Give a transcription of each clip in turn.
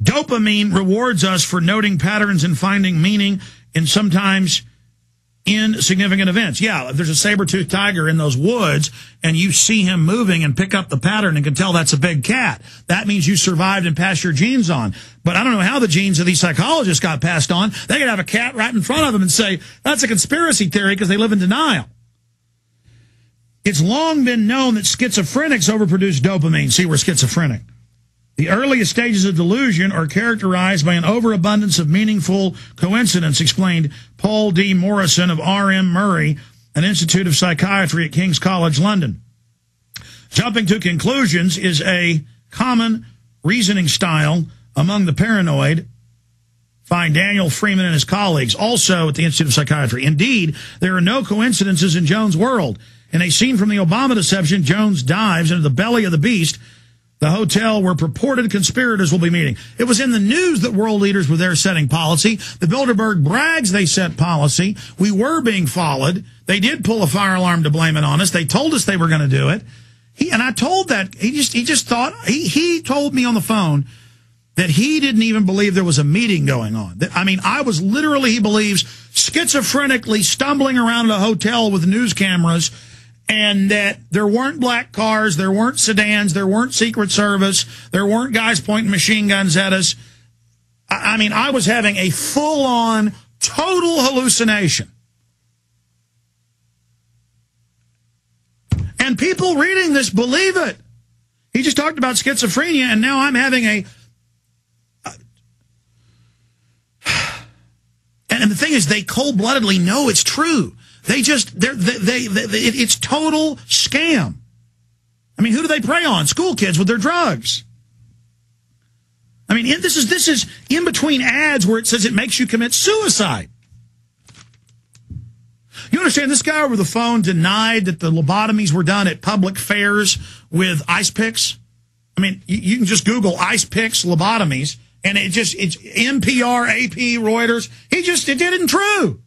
Dopamine rewards us for noting patterns and finding meaning in sometimes insignificant events. Yeah, if there's a saber-toothed tiger in those woods and you see him moving and pick up the pattern and can tell that's a big cat, that means you survived and passed your genes on. But I don't know how the genes of these psychologists got passed on. They could have a cat right in front of them and say, that's a conspiracy theory because they live in denial. It's long been known that schizophrenics overproduce dopamine. See, we're schizophrenic. The earliest stages of delusion are characterized by an overabundance of meaningful coincidence, explained Paul D. Morrison of R.M. Murray, an Institute of Psychiatry at King's College, London. Jumping to conclusions is a common reasoning style among the paranoid, find Daniel Freeman and his colleagues, also at the Institute of Psychiatry. Indeed, there are no coincidences in Jones' world. In a scene from the Obama deception, Jones dives into the belly of the beast, the hotel where purported conspirators will be meeting. It was in the news that world leaders were there setting policy. The Bilderberg brags they set policy. We were being followed. They did pull a fire alarm to blame it on us. They told us they were going to do it. And I told that, he just thought, he told me on the phone that he didn't even believe there was a meeting going on. I mean, I was literally, he believes, schizophrenically stumbling around at a hotel with news cameras, and that there weren't black cars, there weren't sedans, there weren't Secret Service, there weren't guys pointing machine guns at us. I mean, I was having a full-on, total hallucination. And people reading this believe it. He just talked about schizophrenia, and now I'm having a... And the thing is, they cold-bloodedly know it's true. It's total scam. I mean, who do they prey on? School kids with their drugs. I mean, this is in between ads where it says it makes you commit suicide. You understand, this guy over the phone denied that the lobotomies were done at public fairs with ice picks. I mean, you can just Google ice picks lobotomies, and it's NPR, AP, Reuters. It isn't true.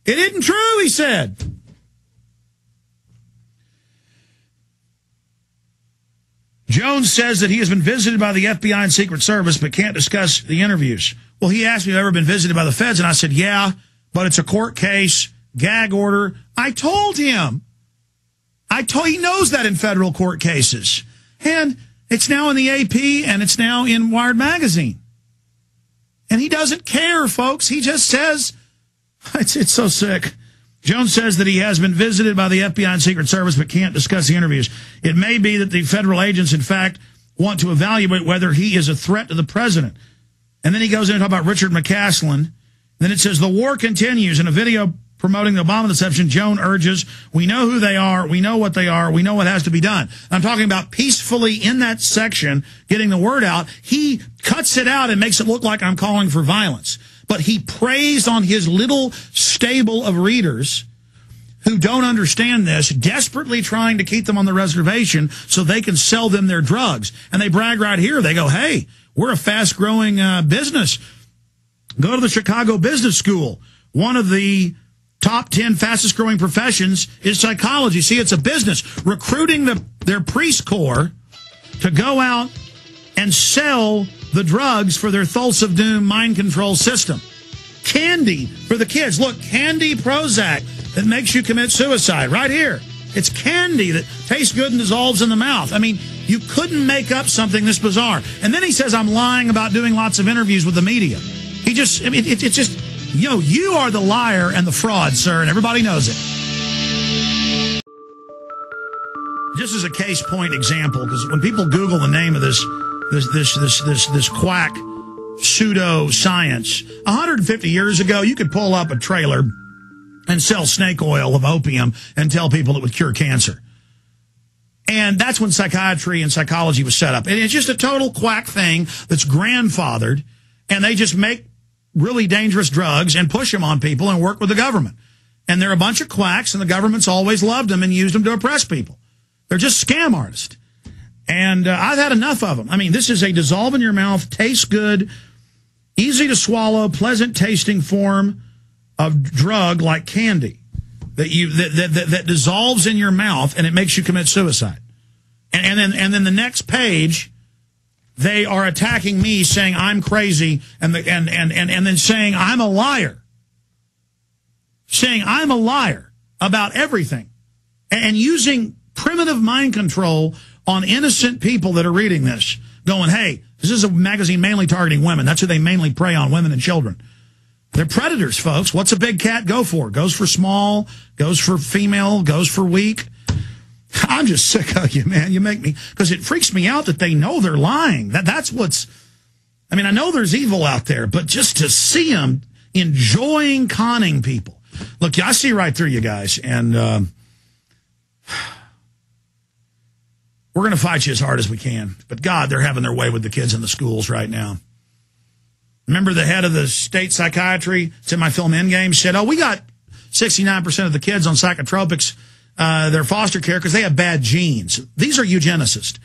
It isn't true, he said. Jones says that he has been visited by the FBI and Secret Service but can't discuss the interviews. Well, he asked me if I've ever been visited by the feds, and I said, yeah, but it's a court case, gag order. I told him. He knows that in federal court cases. And it's now in the AP, and it's now in Wired Magazine. And he doesn't care, folks. He just says... It's so sick. Jones says that he has been visited by the FBI and Secret Service but can't discuss the interviews. It may be that the federal agents, in fact, want to evaluate whether he is a threat to the president. And then he goes in and talks about Richard McCaslin. Then it says the war continues. In a video promoting the Obama deception, Jones urges, we know who they are, we know what they are, we know what has to be done. I'm talking about peacefully in that section, getting the word out. He cuts it out and makes it look like I'm calling for violence. But he preys on his little stable of readers who don't understand this, desperately trying to keep them on the reservation so they can sell them their drugs. And they brag right here. They go, hey, we're a fast-growing business. Go to the Chicago Business School. One of the top 10 fastest-growing professions is psychology. See, it's a business. Recruiting their priest corps to go out and sell the drugs for their Thulsa of Doom mind control system. Candy for the kids. Look, candy Prozac that makes you commit suicide right here. It's candy that tastes good and dissolves in the mouth. I mean, you couldn't make up something this bizarre. And then he says I'm lying about doing lots of interviews with the media. It's just, you are the liar and the fraud, sir, and everybody knows it. Just as a case point example, because when people Google the name of this quack pseudo-science. 150 years ago, you could pull up a trailer and sell snake oil of opium and tell people it would cure cancer. And that's when psychiatry and psychology was set up. And it's just a total quack thing that's grandfathered, and they just make really dangerous drugs and push them on people and work with the government. And they're a bunch of quacks, and the government's always loved them and used them to oppress people. They're just scam artists. And I've had enough of them. I mean, this is a dissolve in your mouth, tastes good, easy to swallow, pleasant tasting form of drug like candy that dissolves in your mouth and it makes you commit suicide. And then the next page, they are attacking me, saying I'm crazy, and then saying I'm a liar. Saying I'm a liar about everything. And using primitive mind control on innocent people that are reading this. Going, hey, this is a magazine mainly targeting women. That's who they mainly prey on, women and children. They're predators, folks. What's a big cat go for? Goes for small, goes for female, goes for weak. I'm just sick of you, man. You make me, because it freaks me out that they know they're lying. That's what's, I mean, I know there's evil out there, but just to see them enjoying conning people. Look, I see right through you guys, and we're going to fight you as hard as we can. But God, they're having their way with the kids in the schools right now. Remember the head of the state psychiatry, it's in my film Endgame, said, oh, we got 69% of the kids on psychotropics, their foster care, because they have bad genes. These are eugenicists.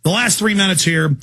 The last 3 minutes here,